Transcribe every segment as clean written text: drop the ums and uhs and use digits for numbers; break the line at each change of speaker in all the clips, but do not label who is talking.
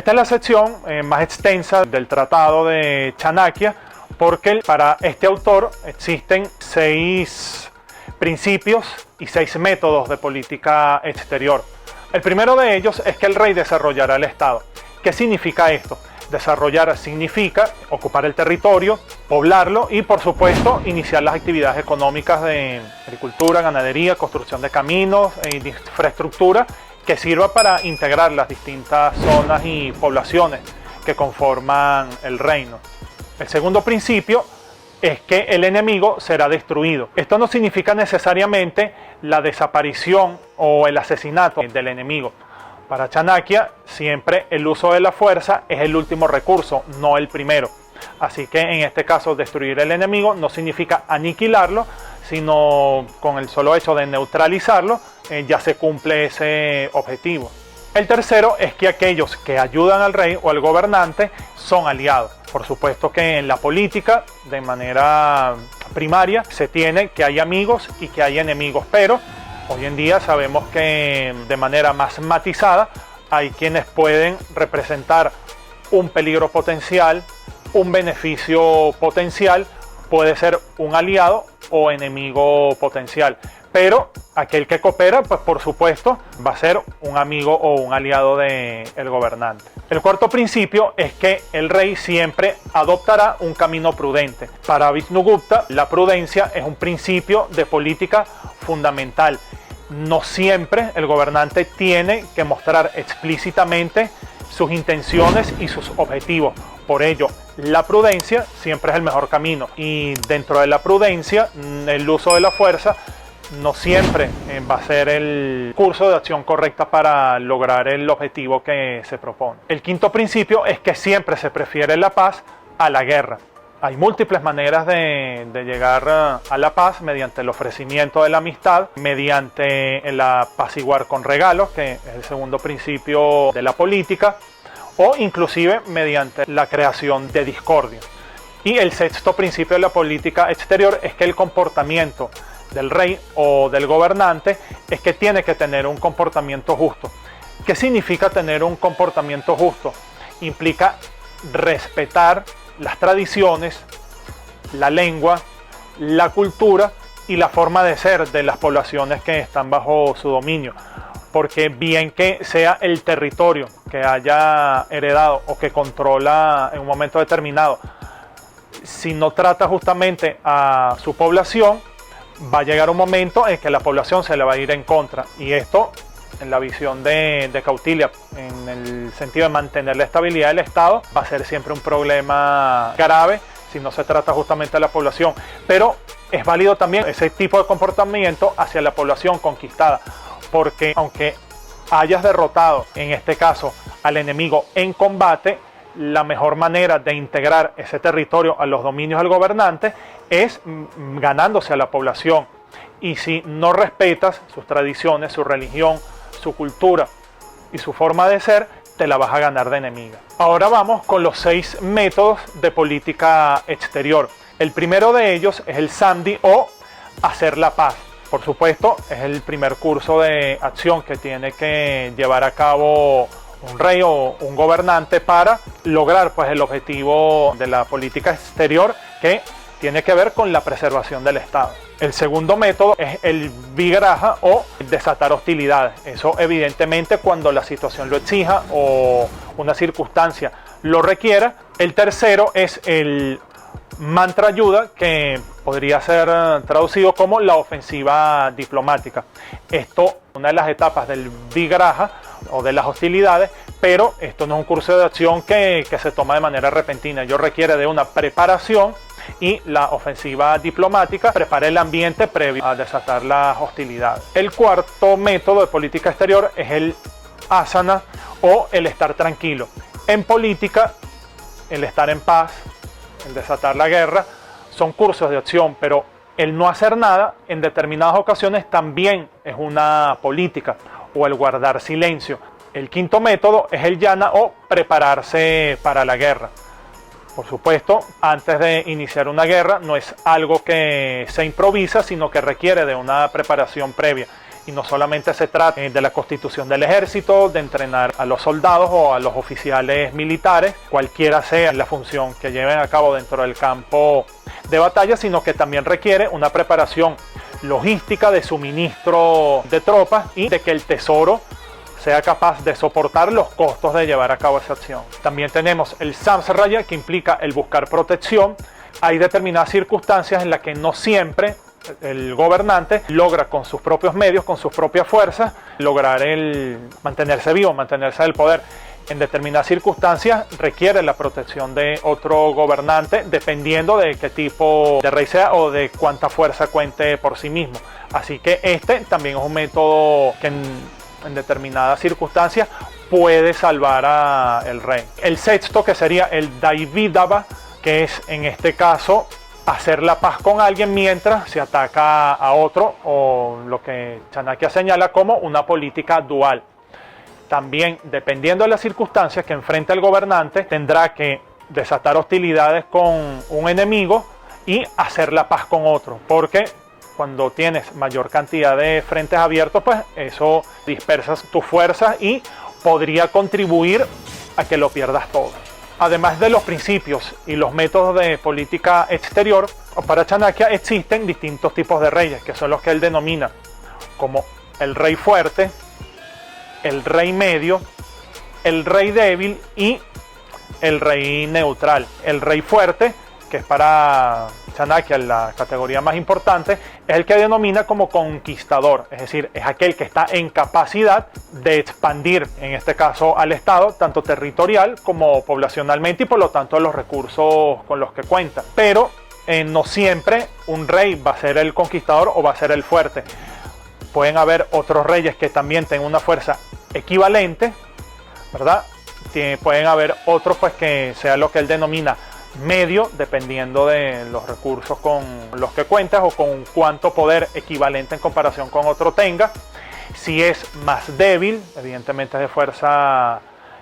Esta es la sección más extensa del Tratado de Chanakya, porque para este autor existen 6 principios y 6 métodos de política exterior. El primero de ellos es que el rey desarrollará el Estado. ¿Qué significa esto? Desarrollar significa ocupar el territorio, poblarlo y, por supuesto, iniciar las actividades económicas de agricultura, ganadería, construcción de caminos e infraestructura que sirva para integrar las distintas zonas y poblaciones que conforman el reino. El segundo principio es que el enemigo será destruido. Esto no significa necesariamente la desaparición o el asesinato del enemigo. Para Chanakya, siempre el uso de la fuerza es el último recurso, no el primero. Así que en este caso, destruir el enemigo no significa aniquilarlo, sino con el solo hecho de neutralizarlo, ya se cumple ese objetivo. El tercero es que aquellos que ayudan al rey o al gobernante son aliados. Por supuesto que en la política, de manera primaria, se tiene que hay amigos y que hay enemigos, pero hoy en día sabemos que de manera más matizada hay quienes pueden representar un peligro potencial, un beneficio potencial, puede ser un aliado o enemigo potencial. Pero aquel que coopera, pues por supuesto, va a ser un amigo o un aliado del gobernante. El cuarto principio es que el rey siempre adoptará un camino prudente. Para Vishnugupta, la prudencia es un principio de política fundamental. No siempre el gobernante tiene que mostrar explícitamente sus intenciones y sus objetivos. Por ello, la prudencia siempre es el mejor camino. Y dentro de la prudencia, el uso de la fuerza no siempre va a ser el curso de acción correcta para lograr el objetivo que se propone. El quinto principio es que siempre se prefiere la paz a la guerra. Hay múltiples maneras de llegar a la paz mediante el ofrecimiento de la amistad, mediante el apaciguar con regalos, que es el segundo principio de la política, o inclusive mediante la creación de discordia. Y el sexto principio de la política exterior es que el comportamiento del rey o del gobernante es que tiene que tener un comportamiento justo. ¿Qué significa tener un comportamiento justo? Implica respetar las tradiciones, la lengua, la cultura y la forma de ser de las poblaciones que están bajo su dominio. Porque bien que sea el territorio que haya heredado o que controla en un momento determinado, si no trata justamente a su población, va a llegar un momento en que la población se le va a ir en contra. Y esto, en la visión de Kautilya, en el sentido de mantener la estabilidad del Estado, va a ser siempre un problema grave si no se trata justamente de la población. Pero es válido también ese tipo de comportamiento hacia la población conquistada, porque aunque hayas derrotado, en este caso, al enemigo en combate, la mejor manera de integrar ese territorio a los dominios del gobernante es ganándose a la población. Y si no respetas sus tradiciones, su religión, su cultura y su forma de ser, te la vas a ganar de enemiga. Ahora vamos con los 6 métodos de política exterior. El primero de ellos es el Sandhi o hacer la paz. Por supuesto, es el primer curso de acción que tiene que llevar a cabo un rey o un gobernante para lograr pues el objetivo de la política exterior, que tiene que ver con la preservación del Estado. El segundo método es el Vigraha o desatar hostilidades. Eso evidentemente cuando la situación lo exija o una circunstancia lo requiera. El tercero es el Mantra Yuddha, que podría ser traducido como la ofensiva diplomática. Esto, una de las etapas del Vigraha o de las hostilidades, pero esto no es un curso de acción que se toma de manera repentina. Ello requiere de una preparación, y la ofensiva diplomática prepara el ambiente previo a desatar las hostilidades. El cuarto método de política exterior es el asana o el estar tranquilo. En política, el estar en paz, el desatar la guerra, son cursos de acción, pero el no hacer nada en determinadas ocasiones también es una política, o el guardar silencio. El quinto método es el yana o prepararse para la guerra. Por supuesto, antes de iniciar una guerra no es algo que se improvisa, sino que requiere de una preparación previa. Y no solamente se trata de la constitución del ejército, de entrenar a los soldados o a los oficiales militares, cualquiera sea la función que lleven a cabo dentro del campo de batalla, sino que también requiere una preparación logística de suministro de tropas y de que el tesoro sea capaz de soportar los costos de llevar a cabo esa acción. También tenemos el Samsaraya, que implica el buscar protección. Hay determinadas circunstancias en las que no siempre el gobernante logra con sus propios medios, con sus propias fuerzas, lograr el mantenerse vivo, mantenerse del poder. En determinadas circunstancias requiere la protección de otro gobernante, dependiendo de qué tipo de rey sea o de cuánta fuerza cuente por sí mismo. Así que este también es un método que en determinadas circunstancias puede salvar al rey. El sexto, que sería el Daividava, que es en este caso hacer la paz con alguien mientras se ataca a otro, o lo que Chanakya señala como una política dual. También, dependiendo de las circunstancias que enfrente el gobernante, tendrá que desatar hostilidades con un enemigo y hacer la paz con otro, porque cuando tienes mayor cantidad de frentes abiertos, pues eso dispersas tus fuerzas y podría contribuir a que lo pierdas todo. Además de los principios y los métodos de política exterior, para Chanakya existen distintos tipos de reyes, que son los que él denomina como el rey fuerte, el rey medio, el rey débil y el rey neutral. El rey fuerte, que es para Chanakya la categoría más importante, es el que denomina como conquistador, es decir, es aquel que está en capacidad de expandir, en este caso al Estado, tanto territorial como poblacionalmente, y por lo tanto los recursos con los que cuenta. Pero no siempre un rey va a ser el conquistador o va a ser el fuerte. Pueden haber otros reyes que también tengan una fuerza equivalente, ¿verdad? Pueden haber otros pues que sea lo que él denomina medio, dependiendo de los recursos con los que cuentas o con cuánto poder equivalente en comparación con otro tenga. Si es más débil, evidentemente es de fuerza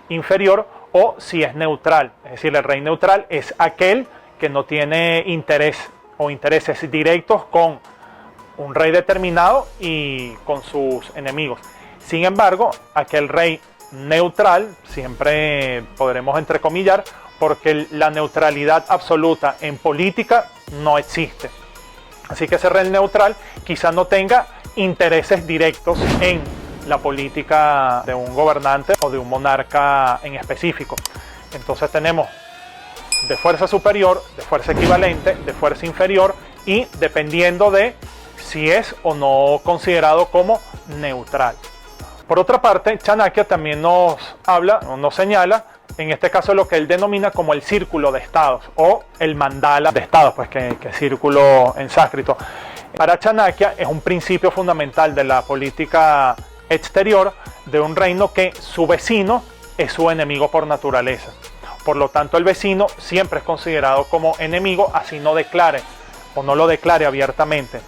inferior, o si es neutral, es decir, el rey neutral es aquel que no tiene interés o intereses directos con un rey determinado y con sus enemigos. Sin embargo, aquel rey neutral, siempre podremos entrecomillar, porque la neutralidad absoluta en política no existe. Así que ese rey neutral quizás no tenga intereses directos en la política de un gobernante o de un monarca en específico. Entonces tenemos de fuerza superior, de fuerza equivalente, de fuerza inferior y dependiendo de si es o no considerado como neutral. Por otra parte, Chanakya también nos habla o nos señala, en este caso, lo que él denomina como el círculo de estados o el mandala de estados, pues que es círculo en sánscrito. Para Chanakya es un principio fundamental de la política exterior de un reino que su vecino es su enemigo por naturaleza. Por lo tanto, el vecino siempre es considerado como enemigo, así no declare o no lo declare abiertamente.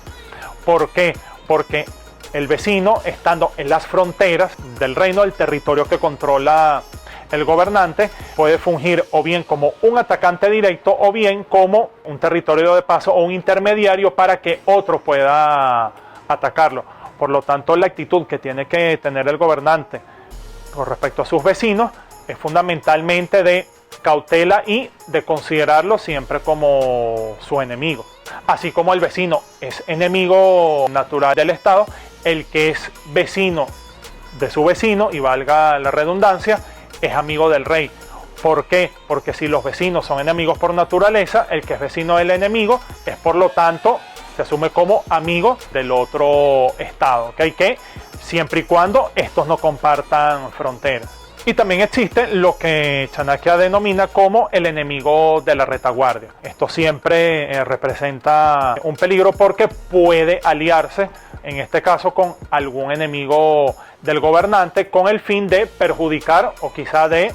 ¿Por qué? Porque el vecino, estando en las fronteras del reino, del territorio que controla el gobernante, puede fungir o bien como un atacante directo o bien como un territorio de paso o un intermediario para que otro pueda atacarlo. Por lo tanto, la actitud que tiene que tener el gobernante con respecto a sus vecinos es fundamentalmente de cautela y de considerarlo siempre como su enemigo. Así como el vecino es enemigo natural del Estado, el que es vecino de su vecino, y valga la redundancia, es amigo del rey. ¿Por qué? Porque si los vecinos son enemigos por naturaleza, el que es vecino del enemigo es, por lo tanto, se asume como amigo del otro estado, ¿okay? Que siempre y cuando estos no compartan fronteras. Y también existe lo que Chanakya denomina como el enemigo de la retaguardia. Esto siempre representa un peligro porque puede aliarse, en este caso, con algún enemigo del gobernante con el fin de perjudicar o quizá de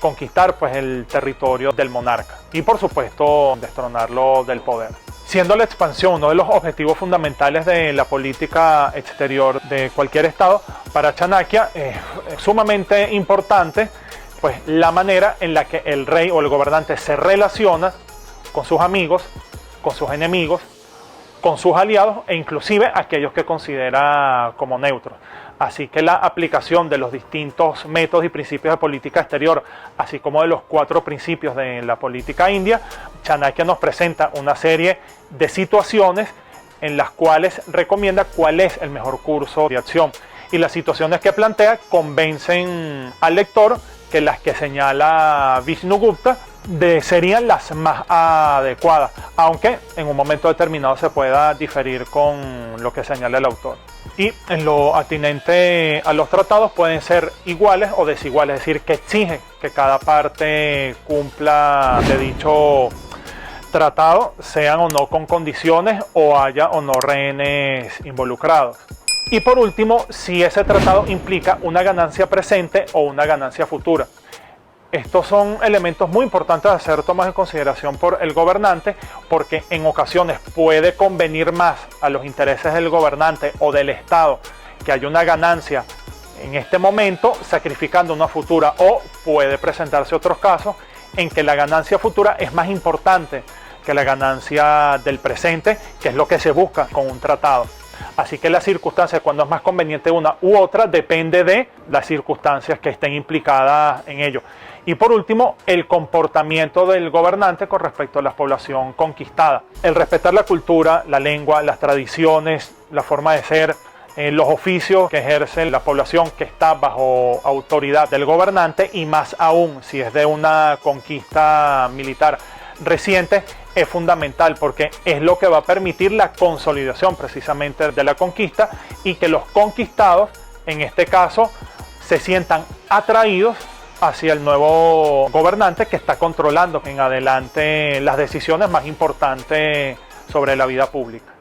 conquistar pues, el territorio del monarca y, por supuesto, destronarlo del poder. Siendo la expansión uno de los objetivos fundamentales de la política exterior de cualquier estado, para Chanakya es sumamente importante pues, la manera en la que el rey o el gobernante se relaciona con sus amigos, con sus enemigos, con sus aliados e inclusive aquellos que considera como neutros. Así que la aplicación de los distintos métodos y principios de política exterior, así como de los 4 principios de la política india, Chanakya nos presenta una serie de situaciones en las cuales recomienda cuál es el mejor curso de acción. Y las situaciones que plantea convencen al lector que las que señala Vishnugupta serían las más adecuadas, aunque en un momento determinado se pueda diferir con lo que señala el autor. Y en lo atinente a los tratados pueden ser iguales o desiguales, es decir, que exigen que cada parte cumpla de dicho tratado, sean o no con condiciones o haya o no rehenes involucrados. Y por último, si ese tratado implica una ganancia presente o una ganancia futura. Estos son elementos muy importantes de ser tomados en consideración por el gobernante, porque en ocasiones puede convenir más a los intereses del gobernante o del Estado que haya una ganancia en este momento sacrificando una futura, o puede presentarse otros casos en que la ganancia futura es más importante que la ganancia del presente, que es lo que se busca con un tratado. Así que la circunstancia, cuando es más conveniente una u otra, depende de las circunstancias que estén implicadas en ello. Y por último, el comportamiento del gobernante con respecto a la población conquistada. El respetar la cultura, la lengua, las tradiciones, la forma de ser, los oficios que ejerce la población que está bajo autoridad del gobernante, y más aún si es de una conquista militar reciente, es fundamental porque es lo que va a permitir la consolidación precisamente de la conquista, y que los conquistados, en este caso, se sientan atraídos hacia el nuevo gobernante que está controlando en adelante las decisiones más importantes sobre la vida pública.